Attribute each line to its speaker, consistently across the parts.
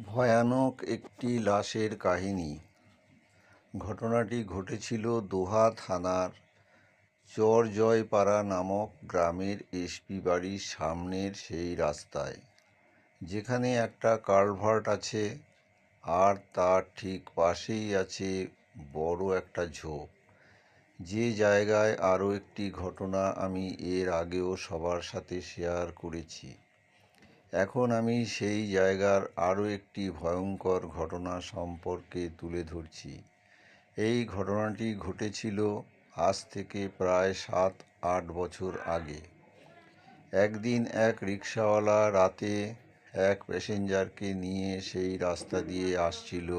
Speaker 1: ভয়ানক একটি লাশের কাহিনী। ঘটনাটি ঘটেছিল দোহা থানার চরজয়পাড়া নামক গ্রামের এসপি বাড়ির সামনের সেই রাস্তায়, যেখানে একটা কালভার্ট আছে আর তার ঠিক পাশেই আছে বড় একটা ঝোপ। যে জায়গায় আরও একটি ঘটনা আমি এর আগেও সবার সাথে শেয়ার করেছি। এখন আমি সেই জায়গার আরও একটি ভয়ঙ্কর ঘটনা সম্পর্কে তুলে ধরছি। এই ঘটনাটি ঘটেছিল আজ থেকে প্রায় 7-8 বছর আগে। একদিন এক রিকশাওয়ালা রাতে এক প্যাসেঞ্জারকে নিয়ে সেই রাস্তা দিয়ে আসছিল।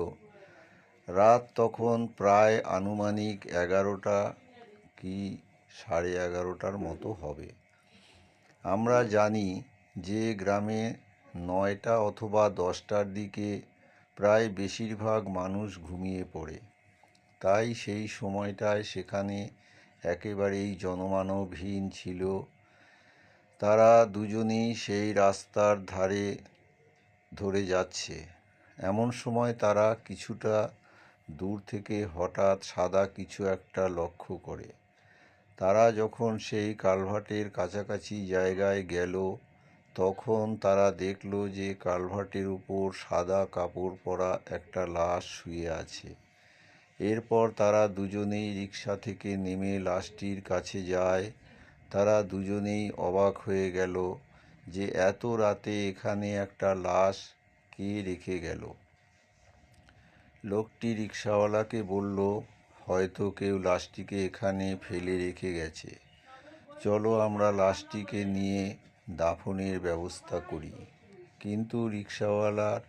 Speaker 1: রাত তখন প্রায় আনুমানিক 11টা কি 11:30টার মতো হবে। আমরা জানি যে গ্রামে 9টা অথবা 10টার দিকে প্রায় বেশিরভাগ মানুষ ঘুমিয়ে পড়ে, তাই সেই সময়টায় সেখানে একেবারেই জনমানবহীন ছিল। তারা দুজনেই সেই রাস্তার ধারে ধরে যাচ্ছে, এমন সময় তারা কিছুটা দূর থেকে হঠাৎ সাদা কিছু একটা লক্ষ্য করে। তারা যখন সেই কালভার্টের কাছাকাছি জায়গায় গেল, তখন তারা দেখল যে কালভার্টের উপর সাদা কাপড় পরা একটা লাশ শুয়ে আছে। এরপর তারা দুজনেই রিকশা থেকে নেমে লাশটির কাছে যায়। তারা দুজনেই অবাক হয়ে গেল যে এত রাতে এখানে একটা লাশ কে রেখে গেল। লোকটি রিকশাওয়ালাকে বলল, হয়তো কেউ লাশটিকে এখানে ফেলে রেখে গেছে, চলো আমরা লাশটিকে নিয়ে দাফনের ব্যবস্থা করি। কিন্তু রিকশাওয়ালার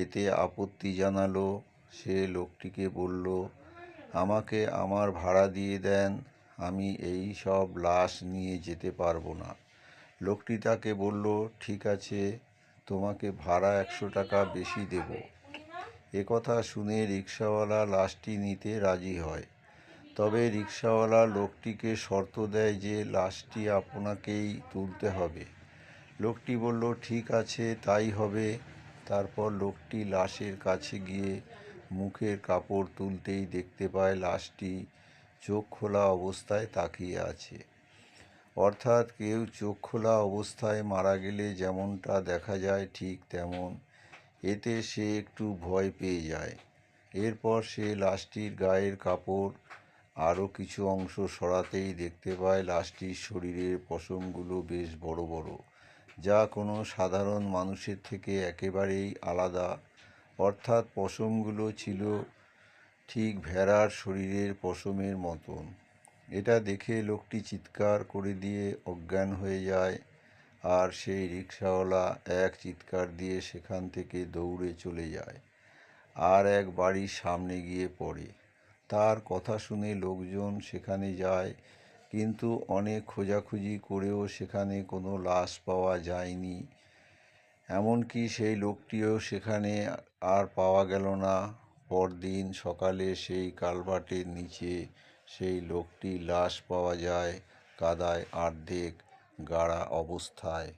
Speaker 1: এতে আপত্তি জানালো। সে লোকটিকে বলল, আমাকে আমার ভাড়া দিয়ে দেন, আমি এই সব লাশ নিয়ে যেতে পারবো না। লোকটি তাকে বলল, ঠিক আছে, তোমাকে ভাড়া 100 টাকা বেশি দেব। একথা শুনে রিকশাওয়ালা লাশটি নিতে রাজি হয়। তবে রিকশাওয়ালা লোকটিকে শর্ত দেয় যে লাশটি আপনাকেই তুলতে হবে। লোকটি বলল, ঠিক আছে, তাই হবে। তারপর লোকটি লাশের কাছে গিয়ে মুখের কাপড় তুলতেই দেখতে পায় লাশটি চোখ খোলা অবস্থায় তাকিয়ে আছে। অর্থাৎ কেউ চোখ খোলা অবস্থায় মারা গেলে যেমনটা দেখা যায় ঠিক তেমন। এতে সে একটু ভয় পেয়ে যায়। এরপর সে লাশটির গায়ের কাপড় আরও কিছু অংশ সরাতেই দেখতে পায় লাশটির শরীরের পশমগুলো বেশ বড় বড়, যা কোনো সাধারণ মানুষের থেকে একেবারেই আলাদা। অর্থাৎ পশমগুলো ছিল ঠিক ভেড়ার শরীরের পশমের মতন। এটা দেখে লোকটি চিৎকার করে দিয়ে অজ্ঞান হয়ে যায়, আর সেই রিকশাওয়ালা এক চিৎকার দিয়ে সেখান থেকে দৌড়ে চলে যায় আর এক বাড়ির সামনে গিয়ে পড়ে। তার কথা শুনে লোকজন সেখানে যায়, কিন্তু অনেক খোঁজাখুঁজি করেও সেখানে কোনো লাশ পাওয়া যায়নি। এমনকি সেই লোকটিও সেখানে আর পাওয়া গেল না। পরদিন সকালে সেই কালভার্টের নিচে সেই লোকটির লাশ পাওয়া যায়, কাদায় অর্ধেক গাড়া অবস্থায়।